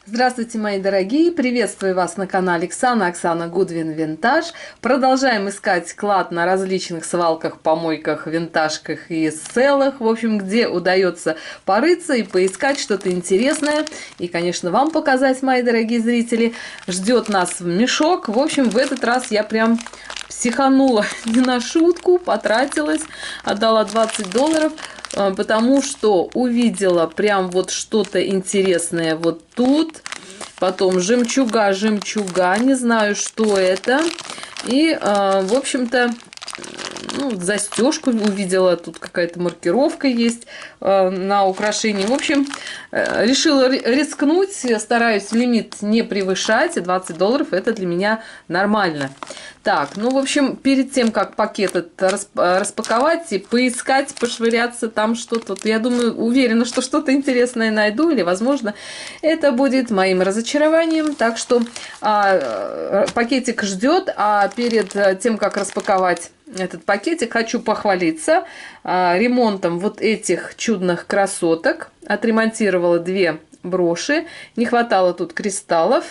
Здравствуйте, мои дорогие! Приветствую вас на канале Оксана Гудвин Винтаж. Продолжаем искать клад на различных свалках, помойках, винтажках и селлах. В общем, где удается порыться и поискать что-то интересное. И, конечно, вам показать, мои дорогие зрители. Ждет нас мешок. В общем, в этот раз я прям психанула не на шутку, потратилась, отдала $20. Потому что увидела прям вот что-то интересное вот тут. Потом жемчуга, не знаю, что это. И, в общем-то, застежку увидела, тут какая-то маркировка есть на украшении. В общем, решила рискнуть, стараюсь лимит не превышать, и $20 это для меня нормально. Так, в общем, перед тем, как пакет этот распаковать и поискать, пошвыряться там что-то, я думаю, уверена, что что-то интересное найду, или, возможно, это будет моим разочарованием. Так что пакетик ждет, а перед тем, как распаковать этот пакетик, хочу похвалиться ремонтом вот этих чудных красоток. Отремонтировала 2 броши, не хватало тут кристаллов.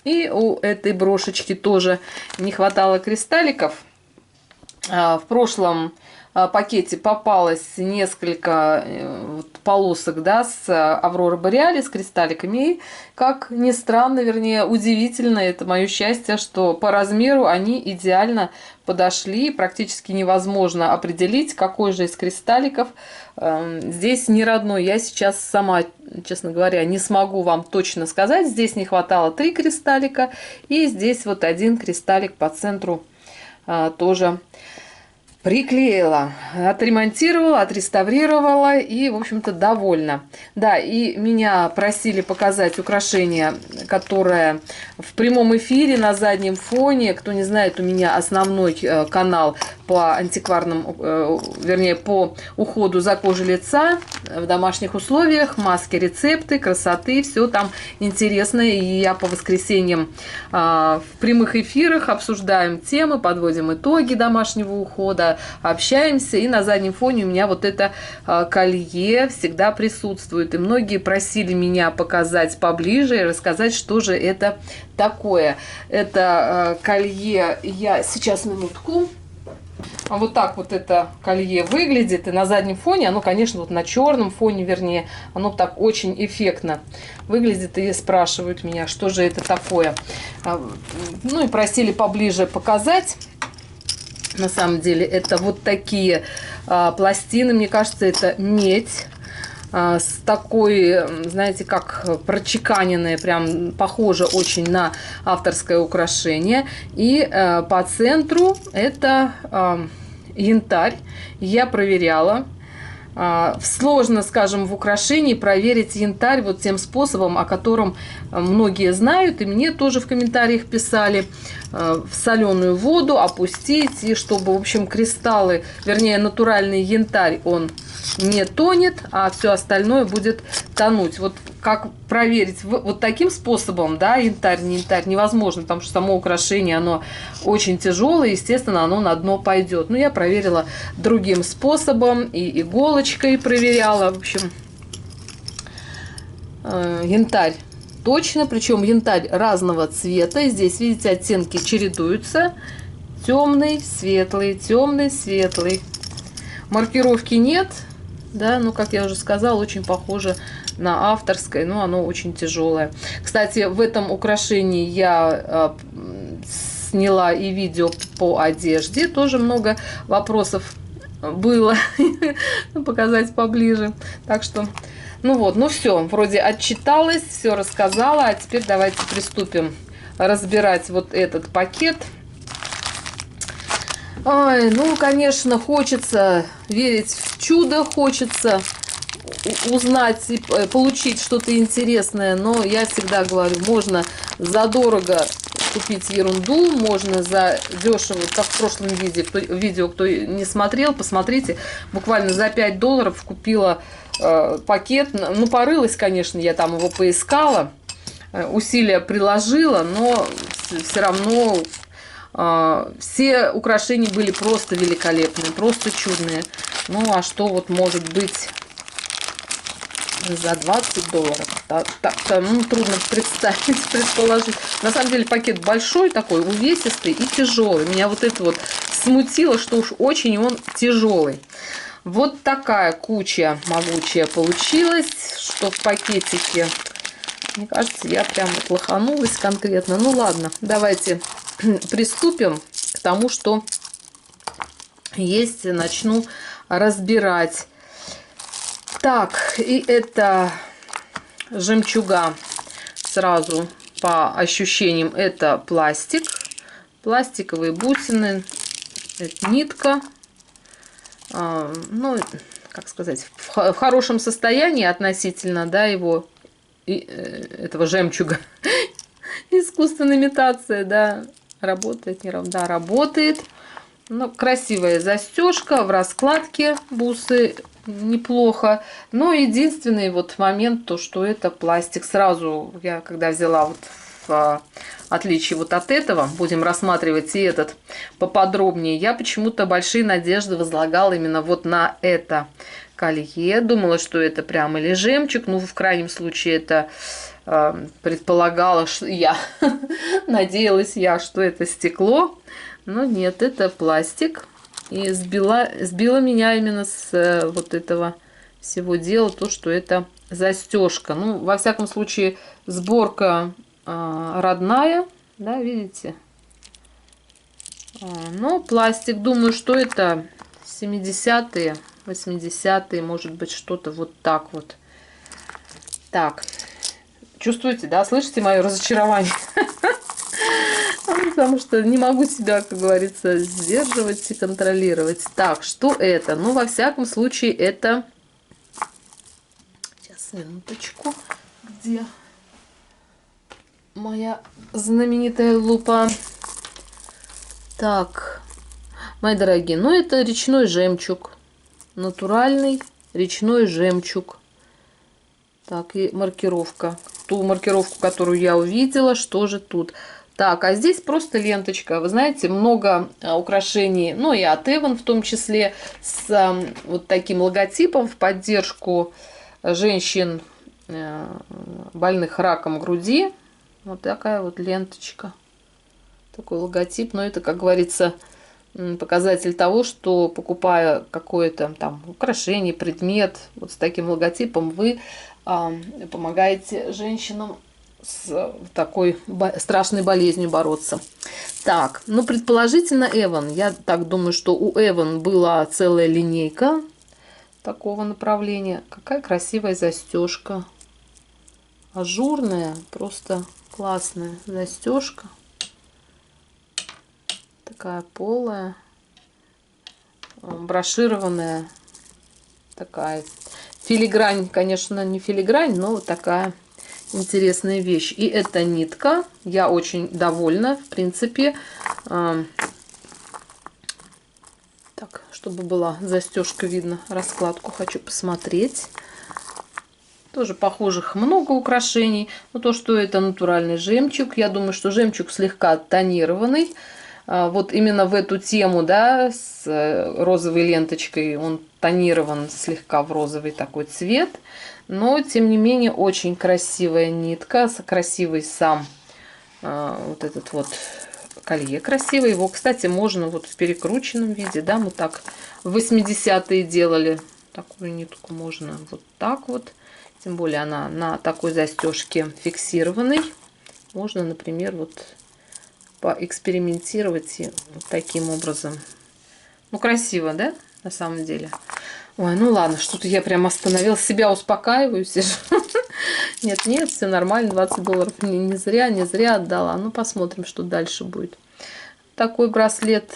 И у этой брошечки тоже не хватало кристалликов. В прошлом пакете попалось несколько полосок, да, с Авроры Бореалис, с кристалликами. И, как ни странно, вернее, удивительно, это мое счастье, что по размеру они идеально подошли. Практически невозможно определить, какой же из кристалликов здесь не родной. Я сейчас сама, честно говоря, не смогу вам точно сказать. Здесь не хватало 3 кристаллика. И здесь вот 1 кристаллик по центру тоже приклеила, отремонтировала, отреставрировала и, в общем-то, довольна. Да, и меня просили показать украшение, которое в прямом эфире на заднем фоне. Кто не знает, у меня основной канал по антикварным, вернее, по уходу за кожей лица в домашних условиях, маски, рецепты, красоты, все там интересно. И я по воскресеньям в прямых эфирах обсуждаем темы, подводим итоги домашнего ухода, общаемся, и на заднем фоне у меня вот это колье всегда присутствует. И многие просили меня показать поближе и рассказать, что же это такое. Это колье, я сейчас, минутку. Вот так вот это колье выглядит, и на заднем фоне оно, конечно, вот на черном фоне, вернее, оно так очень эффектно выглядит, и спрашивают меня, что же это такое. И просили поближе показать. На самом деле это вот такие пластины, мне кажется, это медь. С такой, знаете, как прочеканенная, прям похоже очень на авторское украшение. И по центру это янтарь. Я проверяла. Сложно, скажем, в украшении проверить янтарь вот тем способом, о котором многие знают, и мне тоже в комментариях писали. В соленую воду опустить, и чтобы, в общем, кристаллы, вернее, натуральный янтарь, он не тонет, а все остальное будет тонуть. Вот как проверить вот таким способом, да, янтарь, не янтарь, невозможно, потому что само украшение, оно очень тяжелое, естественно, оно на дно пойдет. Но я проверила другим способом, и иголочкой проверяла, в общем, янтарь точно, причем янтарь разного цвета. Здесь, видите, оттенки чередуются. Темный, светлый, темный, светлый. Маркировки нет, да, как я уже сказала, очень похоже на авторское, но оно очень тяжелое. Кстати, в этом украшении я сняла и видео по одежде, тоже много вопросов было показать поближе. Так что, все, вроде отчиталась, все рассказала, а теперь давайте приступим разбирать вот этот пакет. Ой, конечно, хочется верить в чудо, хочется узнать и получить что-то интересное, но я всегда говорю, можно задорого купить ерунду, можно за дешево, как в прошлом видео, кто не смотрел, посмотрите, буквально за $5 купила пакет. Порылась, конечно, я там его поискала, усилия приложила, но все равно все украшения были просто великолепные, просто чудные. А что вот может быть за 20 долларов. Ну, трудно представить, предположить. На самом деле пакет большой такой, увесистый и тяжелый. Меня вот это вот смутило, что уж очень он тяжелый. Вот такая куча могучая получилась, что в пакетике. Мне кажется, я прям вот лоханулась конкретно. Ну ладно, давайте приступим к тому, что есть, начну разбирать. Так, и это жемчуга. Сразу по ощущениям это пластик, пластиковые бусины, это нитка. Ну, как сказать, в хорошем состоянии относительно, да, его, этого жемчуга. Искусственная имитация, да, работает, не работает, да, работает. Ну, красивая застежка в раскладке, бусы неплохо. Но единственный вот момент, то, что это пластик. Сразу я, когда взяла вот в отличие вот от этого, будем рассматривать и этот поподробнее, я почему-то большие надежды возлагала именно вот на это колье. Думала, что это прям или жемчуг, ну, в крайнем случае это предполагала, что я, надеялась я, что это стекло. Но нет, это пластик. И сбила меня именно с вот этого всего дела, то, что это застежка. Ну, во всяком случае, сборка родная, да, видите? Но пластик, думаю, что это 70-е, 80-е, может быть, что-то вот так вот. Так, чувствуете, да, слышите мое разочарование? Потому что не могу себя, как говорится, сдерживать и контролировать. Так, что это? Ну, во всяком случае, это... Сейчас, минуточку. Где моя знаменитая лупа? Так, мои дорогие, ну, это речной жемчуг. Натуральный речной жемчуг. Так, и маркировка. Ту маркировку, которую я увидела, что же тут? Так, а здесь просто ленточка. Вы знаете, много украшений, ну и от Avon в том числе, с вот таким логотипом в поддержку женщин, больных раком груди. Вот такая вот ленточка. Такой логотип. Но это, как говорится, показатель того, что, покупая какое-то там украшение, предмет вот с таким логотипом, вы помогаете женщинам с такой страшной болезнью бороться. Так, ну, предположительно, Avon. Я так думаю, что у Avon была целая линейка такого направления. Какая красивая застежка. Ажурная, просто классная застежка. Такая полая, брошированная. Такая филигрань, конечно, не филигрань, но вот такая интересная вещь. И эта нитка, я очень довольна, в принципе. Так, чтобы была застежка видно, раскладку хочу посмотреть. Тоже похожих много украшений. Но то, что это натуральный жемчуг, я думаю, что жемчуг слегка тонированный. Вот именно в эту тему, да, с розовой ленточкой, он тонирован слегка в розовый такой цвет. Но, тем не менее, очень красивая нитка, красивый сам вот этот вот колье красивый. Его, кстати, можно вот в перекрученном виде, да, мы так в 80-е делали. Такую нитку можно вот так вот. Тем более она на такой застежке фиксированной. Можно, например, вот поэкспериментировать и вот таким образом. Ну, красиво, да, на самом деле? Ой, ну ладно, что-то я прям остановилась, себя успокаиваю, сижу. Нет, нет, все нормально, 20 долларов не зря отдала. Ну, посмотрим, что дальше будет. Такой браслет,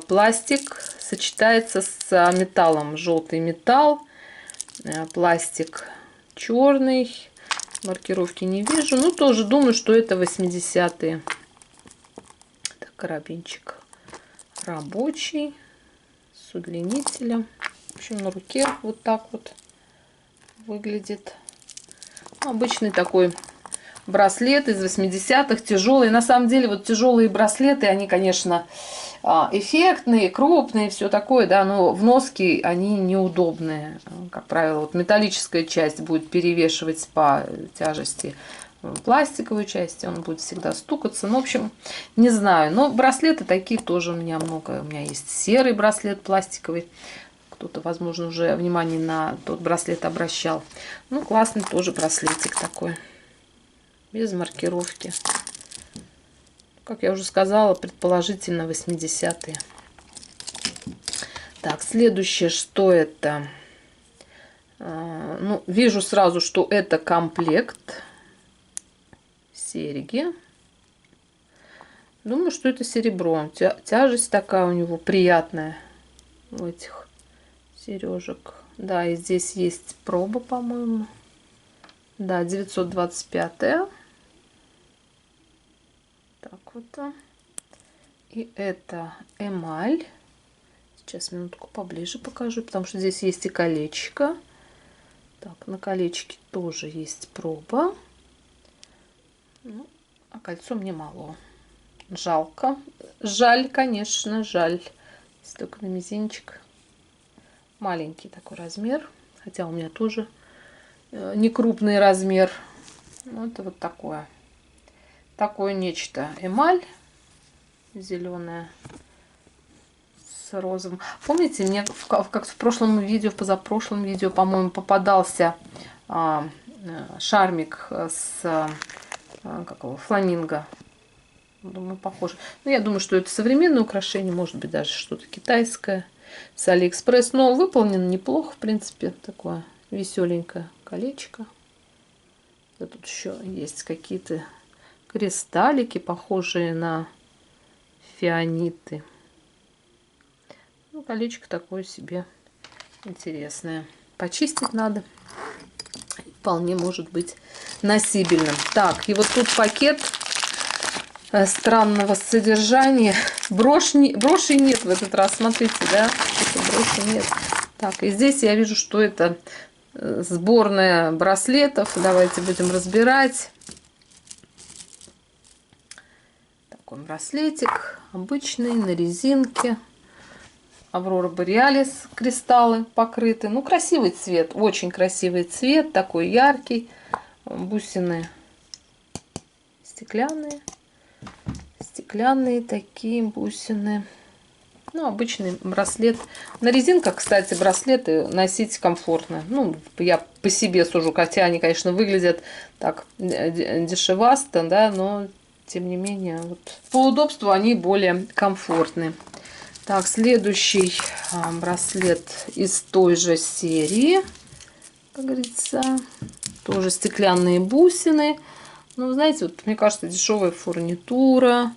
пластик, сочетается с металлом. Желтый металл, пластик черный, маркировки не вижу. Ну, тоже думаю, что это 80-е. Так, карабинчик рабочий, с удлинителем. В общем, на руке вот так вот выглядит. Обычный такой браслет из 80-х, тяжелый. На самом деле, вот тяжелые браслеты, они, конечно, эффектные, крупные, все такое, да, но в носке они неудобные. Как правило, вот металлическая часть будет перевешивать по тяжести пластиковую часть, он будет всегда стукаться. Ну, в общем, не знаю. Но браслеты такие тоже у меня много. У меня есть серый браслет пластиковый. Кто-то, возможно, уже внимание на тот браслет обращал. Ну, классный тоже браслетик такой. Без маркировки. Как я уже сказала, предположительно 80-е. Так, следующее, что это? Ну, вижу сразу, что это комплект. Серьги. Думаю, что это серебро. Тяжесть такая у него приятная у этих сережек. Да, и здесь есть проба, по-моему. Да, 925-я. Так вот. И это эмаль. Сейчас минутку поближе покажу, потому что здесь есть и колечко. Так, на колечке тоже есть проба. Ну, а кольцо мне мало. Жалко. Жаль, конечно, жаль. Здесь только на мизинчик. Маленький такой размер. Хотя у меня тоже не крупный размер. Ну, это вот такое. Такое нечто. Эмаль зеленая с розовым. Помните, мне как в прошлом видео, в позапрошлом видео, по-моему, попадался шармик с фламинго. Думаю, похоже. Ну, я думаю, что это современное украшение, может быть, даже что-то китайское с Алиэкспресс. Но выполнено неплохо, в принципе, такое веселенькое колечко. Да, тут еще есть какие-то кристаллики, похожие на фианиты. Ну, колечко такое себе интересное. Почистить надо. Вполне может быть носибельным. Так, и вот тут пакет странного содержания. Броши нет в этот раз, смотрите, да? Броши нет. Так, и здесь я вижу, что это сборная браслетов. Давайте будем разбирать. Такой браслетик обычный, на резинке. Аврора Бореалис, кристаллы покрыты. Ну, красивый цвет, очень красивый цвет, такой яркий. Бусины стеклянные. Стеклянные такие бусины. Ну, обычный браслет. На резинках, кстати, браслеты носить комфортно. Ну, я по себе сужу, хотя они, конечно, выглядят так дешевасто, да, но тем не менее, вот, по удобству они более комфортны. Так, следующий браслет из той же серии, как говорится, тоже стеклянные бусины. Ну, знаете, вот мне кажется, дешевая фурнитура.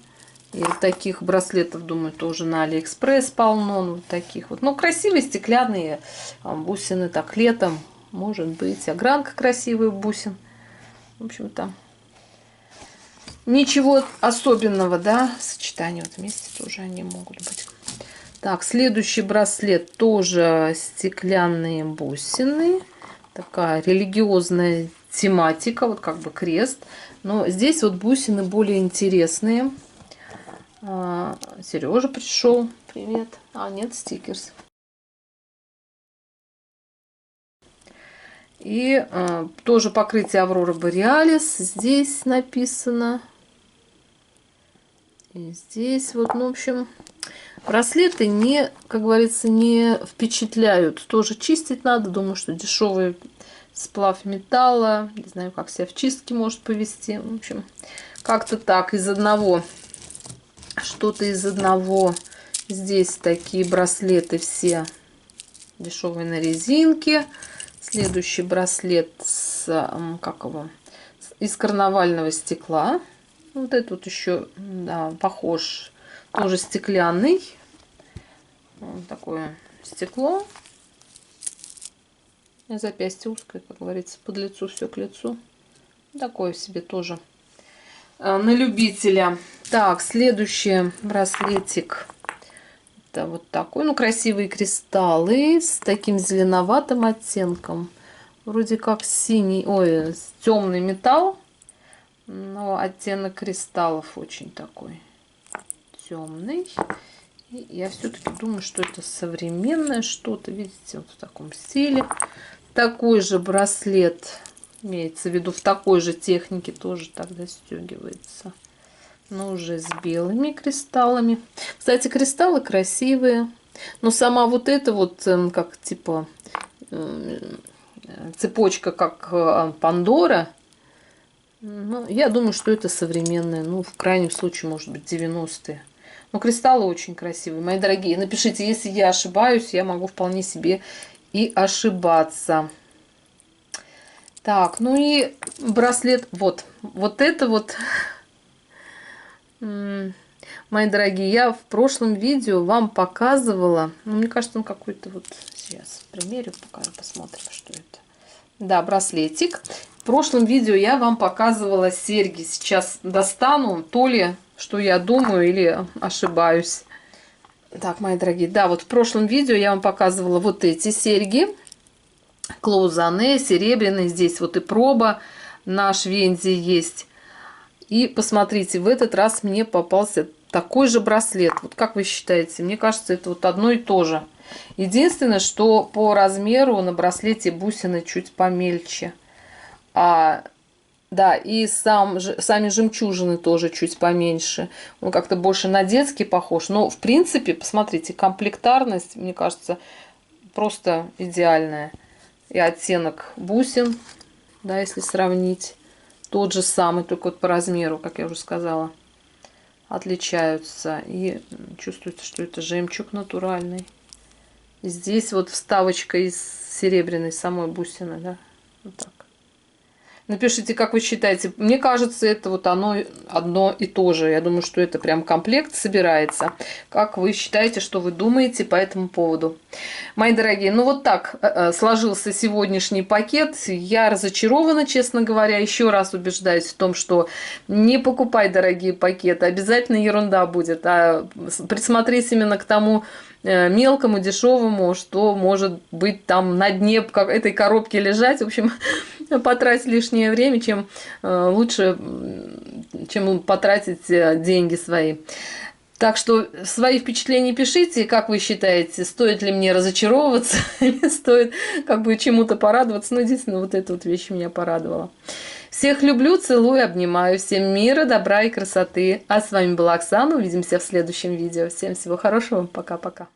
И таких браслетов, думаю, тоже на Алиэкспресс полно. Ну, вот таких вот. Ну, красивые стеклянные бусины. Так, летом, может быть, огранка красивых бусин. В общем-то, ничего особенного, да, сочетание вот вместе тоже они могут быть. Так, следующий браслет тоже стеклянные бусины. Такая религиозная тематика, вот как бы крест. Но здесь вот бусины более интересные. Сережа пришел. Привет. А, нет, стикерс. И тоже покрытие Аврора Бореалис. Здесь написано. И здесь вот, ну, в общем, браслеты не, как говорится, не впечатляют. Тоже чистить надо. Думаю, что дешевый сплав металла. Не знаю, как себя в чистке может повести. В общем, как-то так из одного. Что-то из одного. Здесь такие браслеты все дешевые на резинке. Следующий браслет с, как его, из карнавального стекла. Вот этот вот еще, да, похож. Тоже стеклянный. Вот такое стекло. Запястье узкое, как говорится, под лицу все к лицу. Такое себе тоже на любителя. Так, следующий браслетик. Это вот такой. Ну, красивые кристаллы с таким зеленоватым оттенком. Вроде как синий, ой, темный металл. Но оттенок кристаллов очень такой темный. И я все-таки думаю, что это современное что-то. Видите, вот в таком стиле. Такой же браслет, имеется в виду в такой же технике, тоже так застегивается. Но уже с белыми кристаллами. Кстати, кристаллы красивые. Но сама вот эта вот, как типа цепочка, как Пандора. Ну, я думаю, что это современное. Ну, в крайнем случае, может быть, 90-е. Но кристаллы очень красивые, мои дорогие. Напишите, если я ошибаюсь, я могу вполне себе и ошибаться. Так, ну и браслет. Вот это вот, мои дорогие, я в прошлом видео вам показывала. Ну, мне кажется, он какой-то вот... Сейчас примерю, пока посмотрим, что это. Да, браслетик. В прошлом видео я вам показывала серьги. Сейчас достану, то ли, что я думаю, или ошибаюсь. Так, мои дорогие, да, вот в прошлом видео я вам показывала вот эти серьги. Клоузане, серебряные. Здесь вот и проба на швензе есть. И посмотрите, в этот раз мне попался такой же браслет. Вот как вы считаете? Мне кажется, это вот одно и то же. Единственное, что по размеру на браслете бусины чуть помельче. Да, и сами жемчужины тоже чуть поменьше. Он как-то больше на детский похож. Но, в принципе, посмотрите, комплектарность, мне кажется, просто идеальная. И оттенок бусин, да, если сравнить, тот же самый, только вот по размеру, как я уже сказала, отличаются. И чувствуется, что это жемчуг натуральный. Здесь вот вставочка из серебряной самой бусины, да, вот так. Напишите, как вы считаете. Мне кажется, это вот оно одно и то же. Я думаю, что это прям комплект собирается. Как вы считаете, что вы думаете по этому поводу? Мои дорогие, ну вот так сложился сегодняшний пакет. Я разочарована, честно говоря. Еще раз убеждаюсь в том, что не покупай дорогие пакеты. Обязательно ерунда будет. А присмотрись именно к тому мелкому, дешевому, что может быть там на дне этой коробки лежать. В общем, потратить лишнее время, чем лучше, чем потратить деньги свои. Так что свои впечатления пишите, как вы считаете, стоит ли мне разочаровываться или стоит как бы чему-то порадоваться. Ну, единственное, вот эта вот вещь меня порадовала. Всех люблю, целую, обнимаю. Всем мира, добра и красоты. А с вами была Оксана. Увидимся в следующем видео. Всем всего хорошего. Пока-пока.